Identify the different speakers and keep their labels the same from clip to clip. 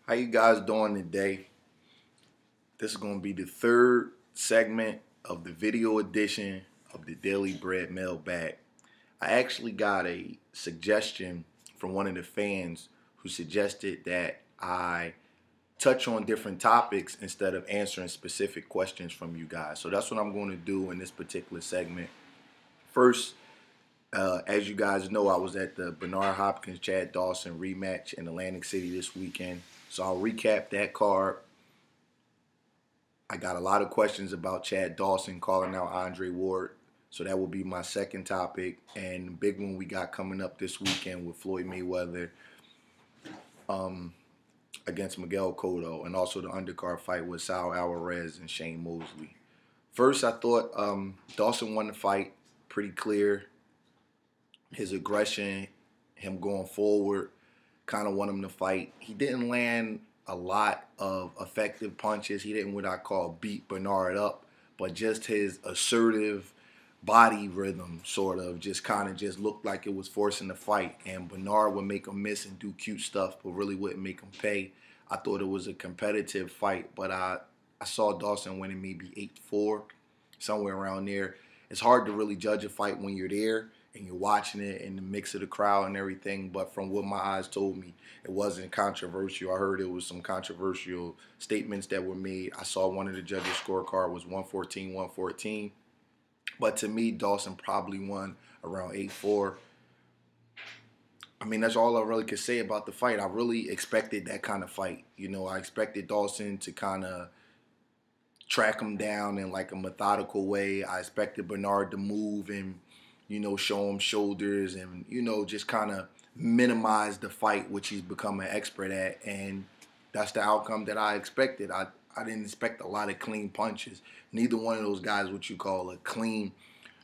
Speaker 1: How you guys doing today? This is going to be the third segment of the video edition of the Daily Bread Mailbag. I actually got a suggestion from one of the fans who suggested that I touch on different topics instead of answering specific questions from you guys. So that's what I'm going to do in this particular segment. First, as you guys know, I was at the Bernard Hopkins Chad Dawson rematch in Atlantic City this weekend. So I'll recap that card. I got a lot of questions about Chad Dawson calling out Andre Ward. So that will be my second topic. And the big one we got coming up this weekend with Floyd Mayweather against Miguel Cotto, and also the undercard fight with Sal Alvarez and Shane Mosley. First, I thought Dawson won the fight pretty clear. His aggression, him going forward, kind of won him the fight. He didn't land a lot of effective punches. He didn't what I call beat Bernard up, but just his assertive body rhythm sort of just kind of just looked like it was forcing the fight. And Bernard would make him miss and do cute stuff, but really wouldn't make him pay. I thought it was a competitive fight, but I saw Dawson winning maybe 8-4, somewhere around there. It's hard to really judge a fight when you're there and you're watching it in the mix of the crowd and everything, but from what my eyes told me, it wasn't controversial. I heard it was some controversial statements that were made. I saw one of the judges' scorecard was 114-114, but to me, Dawson probably won around 8-4. I mean, that's all I really could say about the fight. I really expected that kind of fight. You know, I expected Dawson to kind of track him down in like a methodical way. I expected Bernard to move and, you know, show him shoulders and, you know, just kind of minimize the fight, which he's become an expert at. And that's the outcome that I expected. I didn't expect a lot of clean punches. Neither one of those guys what you call a clean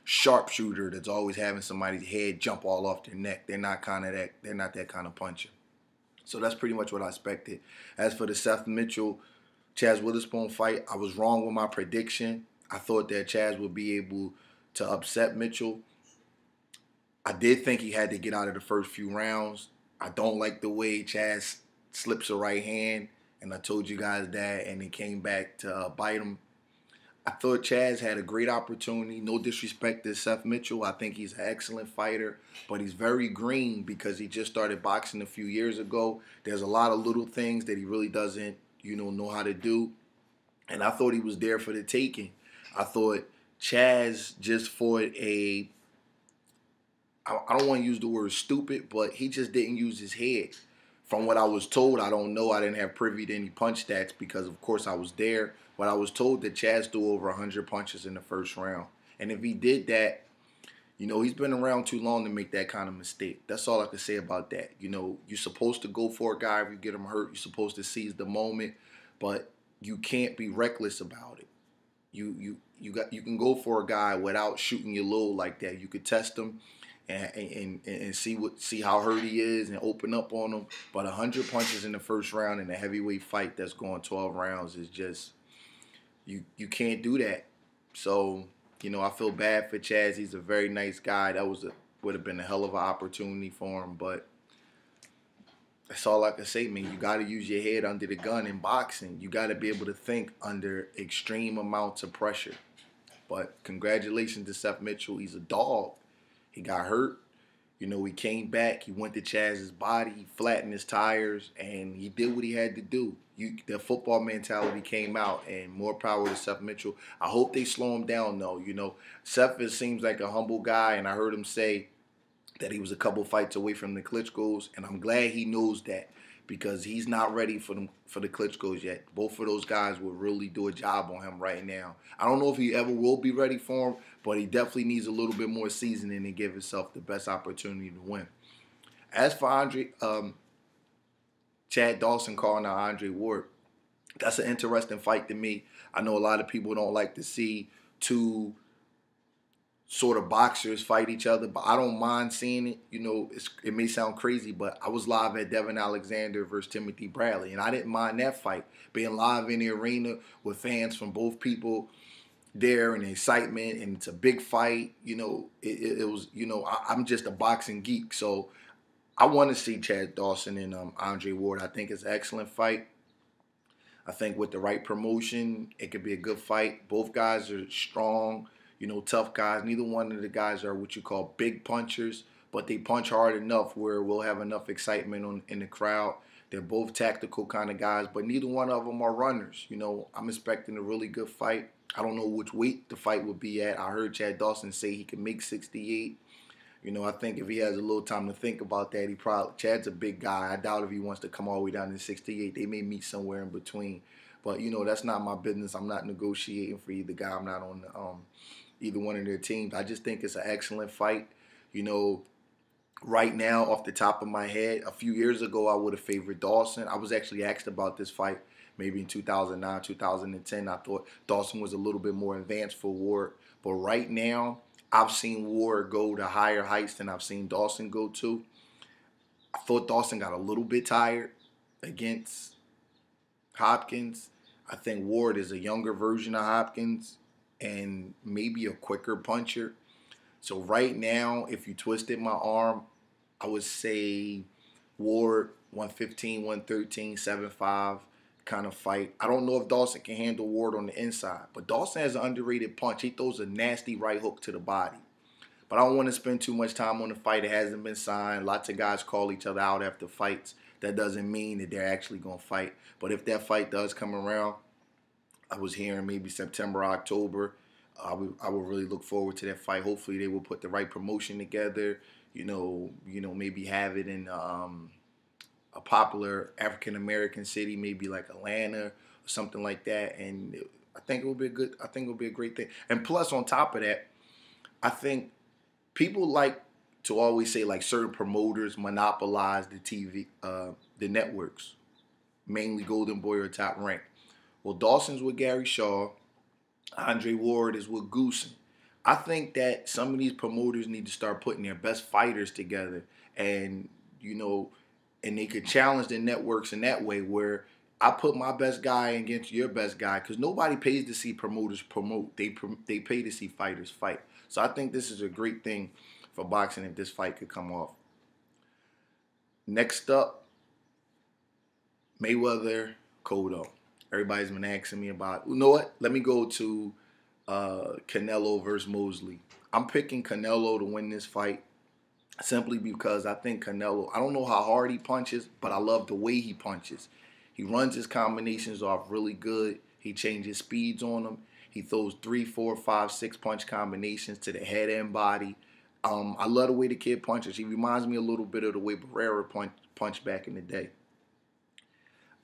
Speaker 1: sharpshooter that's always having somebody's head jump all off their neck. They're not that kind of puncher. So that's pretty much what I expected. As for the Seth Mitchell Chaz Witherspoon fight, I was wrong with my prediction. I thought that Chaz would be able to upset Mitchell. I did think he had to get out of the first few rounds. I don't like the way Chaz slips a right hand, and I told you guys that, and he came back to bite him. I thought Chaz had a great opportunity. No disrespect to Seth Mitchell. I think he's an excellent fighter, but he's very green because he just started boxing a few years ago. There's a lot of little things that he really doesn't, know how to do, and I thought he was there for the taking. I thought Chaz just fought I don't want to use the word stupid, but he just didn't use his head. From what I was told, I don't know. I didn't have privy to any punch stats because, of course, I was there. But I was told that Chaz threw over 100 punches in the first round. And if he did that, he's been around too long to make that kind of mistake. That's all I can say about that. You're supposed to go for a guy if you get him hurt. You're supposed to seize the moment, but you can't be reckless about it. You can go for a guy without shooting your load like that. You could test him and see how hurt he is and open up on him. But 100 punches in the first round in a heavyweight fight that's going 12 rounds is just you can't do that. So I feel bad for Chaz. He's a very nice guy. That would have been a hell of an opportunity for him. But that's all I can say, man. You got to use your head under the gun in boxing. You got to be able to think under extreme amounts of pressure. But congratulations to Seth Mitchell. He's a dog. He got hurt. He came back. He went to Chaz's body. He flattened his tires, and he did what he had to do. The football mentality came out, and more power to Seth Mitchell. I hope they slow him down, though. Seth seems like a humble guy, and I heard him say that he was a couple fights away from the Klitschko's, and I'm glad he knows that because he's not ready for the Klitschko's yet. Both of those guys will really do a job on him right now. I don't know if he ever will be ready for him, but he definitely needs a little bit more seasoning to give himself the best opportunity to win. As for Chad Dawson calling out Andre Ward, that's an interesting fight to me. I know a lot of people don't like to see two sort of boxers fight each other, but I don't mind seeing it. It may sound crazy, but I was live at Devin Alexander versus Timothy Bradley, and I didn't mind that fight. Being live in the arena with fans from both people there and the excitement, and it's a big fight. It was, I'm just a boxing geek, so I want to see Chad Dawson and Andre Ward. I think it's an excellent fight. I think with the right promotion, it could be a good fight. Both guys are strong, tough guys. Neither one of the guys are what you call big punchers, but they punch hard enough where we'll have enough excitement in the crowd. They're both tactical kind of guys, but neither one of them are runners. I'm expecting a really good fight. I don't know which weight the fight would be at. I heard Chad Dawson say he can make 68. I think if he has a little time to think about that, Chad's a big guy. I doubt if he wants to come all the way down to 68. They may meet somewhere in between. But, that's not my business. I'm not negotiating for either guy. I'm not on either one of their teams. I just think it's an excellent fight. Right now, off the top of my head, a few years ago, I would have favored Dawson. I was actually asked about this fight maybe in 2009, 2010. I thought Dawson was a little bit more advanced for Ward. But right now, I've seen Ward go to higher heights than I've seen Dawson go to. I thought Dawson got a little bit tired against Hopkins. I think Ward is a younger version of Hopkins and maybe a quicker puncher. So right now, if you twisted my arm, I would say Ward 115, 113, 7-5 kind of fight. I don't know if Dawson can handle Ward on the inside, but Dawson has an underrated punch. He throws a nasty right hook to the body. But I don't want to spend too much time on the fight. It hasn't been signed. Lots of guys call each other out after fights. That doesn't mean that they're actually going to fight. But if that fight does come around, I was hearing maybe September, October. I would really look forward to that fight. Hopefully they will put the right promotion together. Maybe have it in a popular African-American city, maybe like Atlanta or something like that. And I think it will be a great thing. And plus, on top of that, I think people like to always say like certain promoters monopolize the TV, the networks, mainly Golden Boy or Top Rank. Well, Dawson's with Gary Shaw. Andre Ward is with Goosen. I think that some of these promoters need to start putting their best fighters together, and and they could challenge the networks in that way, where I put my best guy against your best guy, because nobody pays to see promoters promote. They pay to see fighters fight. So I think this is a great thing for boxing if this fight could come off. Next up, Mayweather, Cotto. Everybody's been asking me about, you know what? Let me go to Canelo versus Mosley. I'm picking Canelo to win this fight simply because I think Canelo, I don't know how hard he punches, but I love the way he punches. He runs his combinations off really good. He changes speeds on them. He throws 3, 4, 5, 6 punch combinations to the head and body. I love the way the kid punches. He reminds me a little bit of the way Barrera punched back in the day.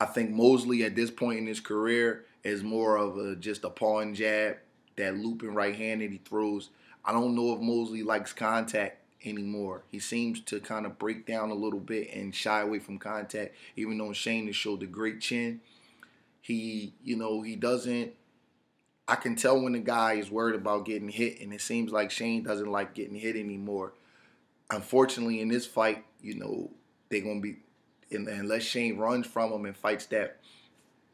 Speaker 1: I think Mosley at this point in his career is more of just a paw and jab, that looping right hand that he throws. I don't know if Mosley likes contact anymore. He seems to kind of break down a little bit and shy away from contact, even though Shane has showed a great chin. He doesn't, I can tell when the guy is worried about getting hit, and it seems like Shane doesn't like getting hit anymore. Unfortunately, in this fight, they're going to be, unless Shane runs from him and fights that,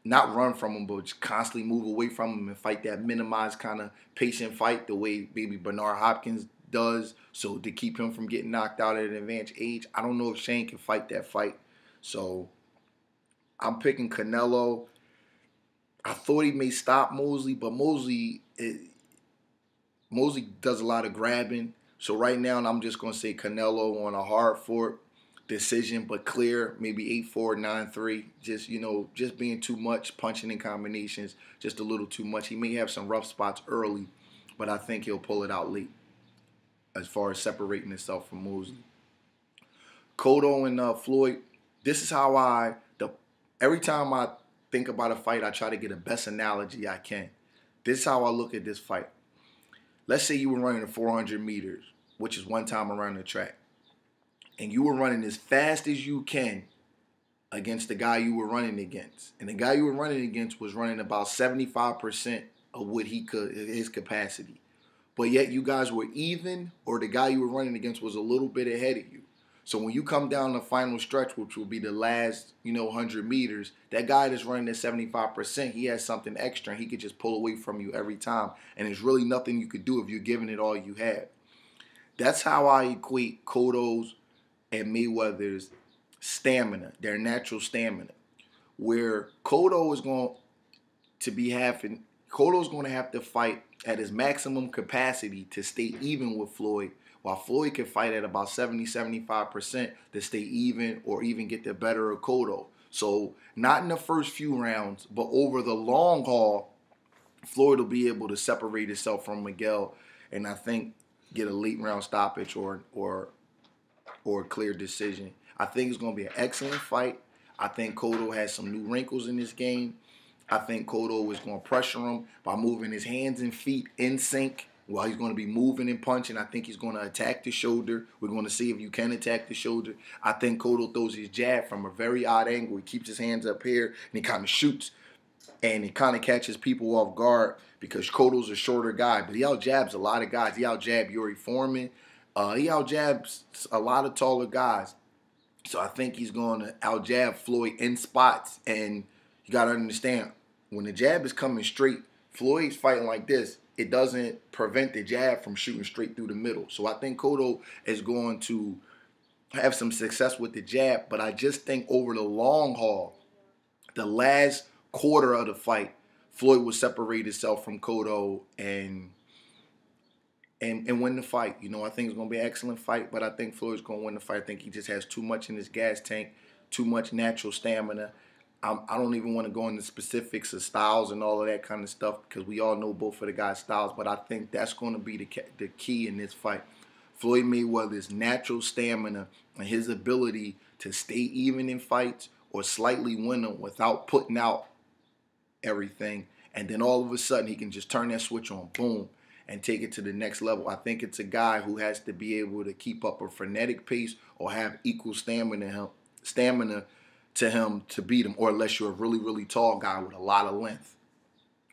Speaker 1: not run from him, but just constantly move away from him and fight that minimized kind of patient fight the way maybe Bernard Hopkins does, so to keep him from getting knocked out at an advanced age. I don't know if Shane can fight that fight. So I'm picking Canelo. I thought he may stop Mosley, but Mosley does a lot of grabbing. So right now, I'm just going to say Canelo on a hard-fought decision, but clear, maybe 8-4, 9-3. Just being too much, punching in combinations, just a little too much. He may have some rough spots early, but I think he'll pull it out late as far as separating himself from Mosley. Cotto and Floyd, this is how every time I think about a fight, I try to get the best analogy I can. This is how I look at this fight. Let's say you were running the 400 meters, which is one time around the track, and you were running as fast as you can against the guy you were running against. And the guy you were running against was running about 75% of what his capacity. But yet you guys were even, or the guy you were running against was a little bit ahead of you. So when you come down the final stretch, which will be the last, 100 meters, that guy that's running at 75%, he has something extra, and he could just pull away from you every time. And there's really nothing you could do if you're giving it all you have. That's how I equate Cotto's and Mayweather's stamina, their natural stamina. where Cotto is going to be having, Cotto's going to have to fight at his maximum capacity to stay even with Floyd, while Floyd can fight at about 70-75% to stay even or even get the better of Cotto. So not in the first few rounds, but over the long haul, Floyd will be able to separate himself from Miguel, and I think get a late round stoppage or a clear decision. I think it's going to be an excellent fight. I think Cotto has some new wrinkles in this game. I think Cotto is going to pressure him by moving his hands and feet in sync while he's going to be moving and punching. I think he's going to attack the shoulder. We're going to see if you can attack the shoulder. I think Cotto throws his jab from a very odd angle. He keeps his hands up here, and he kind of shoots. And he kind of catches people off guard because Cotto's a shorter guy. But he out-jabs a lot of guys. He out-jabbed Yuri Foreman. He out-jabs a lot of taller guys. So I think he's going to out-jab Floyd in spots. And you got to understand, when the jab is coming straight, Floyd's fighting like this. It doesn't prevent the jab from shooting straight through the middle. So I think Cotto is going to have some success with the jab. But I just think over the long haul, the last quarter of the fight, Floyd will separate himself from Cotto and win the fight. You know, I think it's going to be an excellent fight, but I think Floyd's going to win the fight. I think he just has too much in his gas tank, too much natural stamina. I don't even want to go into specifics of styles and all of that kind of stuff because we all know both of the guys' styles, but I think that's going to be the key in this fight. Floyd Mayweather's natural stamina and his ability to stay even in fights or slightly win them without putting out everything, and then all of a sudden he can just turn that switch on, boom, and take it to the next level. I think it's a guy who has to be able to keep up a frenetic pace or have equal stamina to him to beat him, or unless you're a really, really tall guy with a lot of length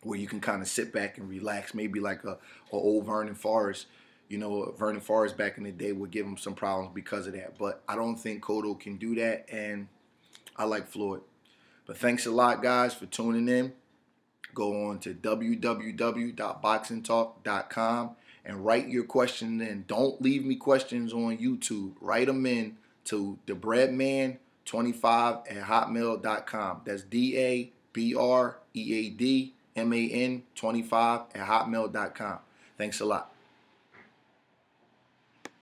Speaker 1: where you can kind of sit back and relax, maybe like a old Vernon Forrest. You know, Vernon Forrest back in the day would give him some problems because of that, but I don't think Cotto can do that, and I like Floyd. But thanks a lot, guys, for tuning in. Go on to www.boxingtalk.com and write your question in. Don't leave me questions on YouTube. Write them in to thebreadman25@hotmail.com. That's DABREADMAN25@hotmail.com. Thanks a lot.